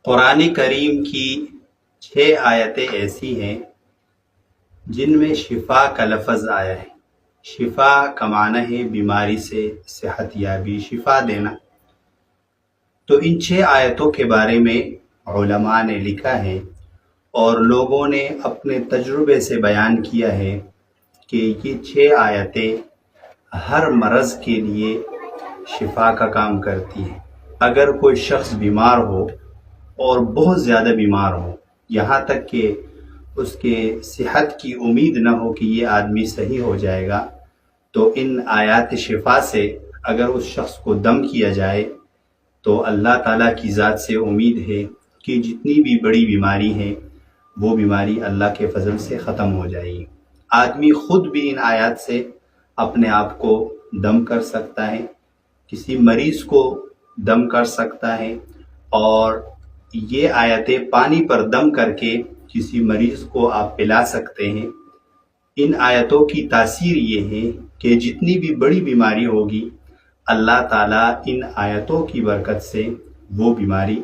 قرآن کریم کی 6 آیتیں ایسی ہیں جن میں شفا کا لفظ آیا ہے۔ شفا کا معنی ہے بیماری سے صحت یابی، شفا دینا۔ تو ان 6 آیتوں کے بارے میں علماء نے لکھا ہے اور لوگوں نے اپنے تجربے سے بیان کیا ہے کہ یہ 6 آیتیں ہر مرض کے لیے شفا کا کام کرتی ہیں۔ اگر کوئی شخص بیمار ہو اور بہت زیادہ بیمار ہو، یہاں تک کہ اس کے صحت کی امید نہ ہو کہ یہ آدمی صحیح ہو جائے گا، تو ان آیات شفا سے اگر اس شخص کو دم کیا جائے تو اللہ تعالیٰ کی ذات سے امید ہے کہ جتنی بھی بڑی بیماری ہے وہ بیماری اللہ کے فضل سے ختم ہو جائے گی۔ آدمی خود بھی ان آیات سے اپنے آپ کو دم کر سکتا ہے، کسی مریض کو دم کر سکتا ہے، اور یہ آیتیں پانی پر دم کر کے کسی مریض کو آپ پلا سکتے ہیں۔ ان آیتوں کی تاثیر یہ ہے کہ جتنی بھی بڑی بیماری ہوگی اللہ تعالیٰ ان آیتوں کی برکت سے وہ بیماری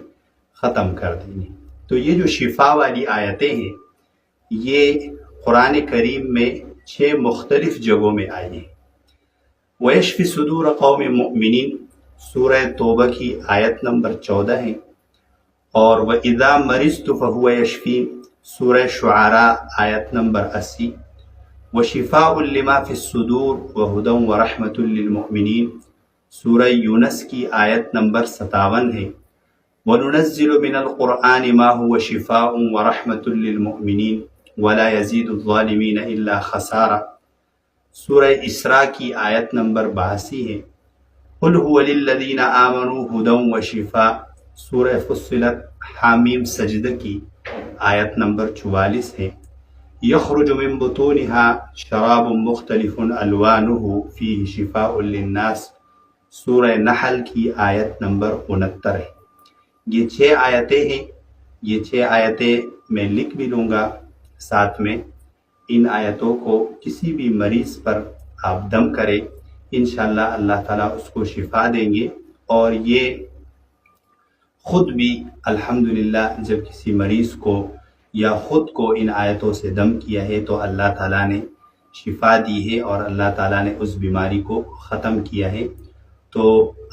ختم کر دیں گے۔ تو یہ جو شفا والی آیتیں ہیں یہ قرآن کریم میں 6 مختلف جگہوں میں آئی ہیں۔ وَيَشْفِ صُدُورَ قَوْمٍ مُؤْمِنِينَ سورہ توبہ کی آیت نمبر 14 ہے، اور وَإِذَا مَرِضْتُ فَهُوَ يَشْفِينِ سورہ شعراء آیت نمبر 80، وَشِفَاءٌ لِمَا فِي الصُّدُورِ وَهُدًى وَرَحْمَةٌ لِّلْمُؤْمِنِينَ سورہ یونس کی آیت نمبر 57 ہے، وَنُنَزِّلُ مِنَ الْقُرْآنِ مَا هُوَ شِفَاءٌ وَرَحْمَةٌ لِّلْمُؤْمِنِينَ وَلَا يَزِيدُ الظَّالِمِينَ إِلَّا خَسَارًا سورہ اسراء کی آیت نمبر 82 ہے، قُلْ هُوَ لِلَّذِينَ آمَنُوا هُدًى وَشِفَاءٌ سورہ فصلت حامیم سجدہ کی آیت نمبر 44 ہے، يَخْرُجُ مِن بُطُونِهَا شَرَابٌ مُخْتَلِفٌ أَلْوَانُهُ فِيهِ شِفَاءٌ لِلنَّاسِ سورہ نحل کی آیت نمبر 69 ہے۔ یہ 6 آیتیں ہیں، یہ 6 آیتیں میں لکھ بھی لوں گا ساتھ میں۔ ان آیتوں کو کسی بھی مریض پر آپ دم کریں، انشاءاللہ اللہ تعالیٰ اس کو شفا دیں گے۔ اور یہ خود بھی الحمدللہ جب کسی مریض کو یا خود کو ان آیتوں سے دم کیا ہے تو اللہ تعالیٰ نے شفا دی ہے اور اللہ تعالیٰ نے اس بیماری کو ختم کیا ہے۔ تو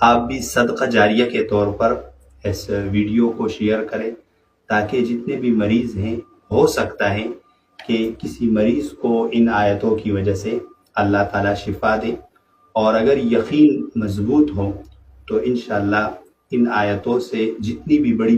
آپ بھی صدقہ جاریہ کے طور پر اس ویڈیو کو شیئر کریں تاکہ جتنے بھی مریض ہیں، ہو سکتا ہے کہ کسی مریض کو ان آیتوں کی وجہ سے اللہ تعالیٰ شفا دے، اور اگر یقین مضبوط ہو تو انشاءاللہ ان آیتوں سے جتنی بھی بڑی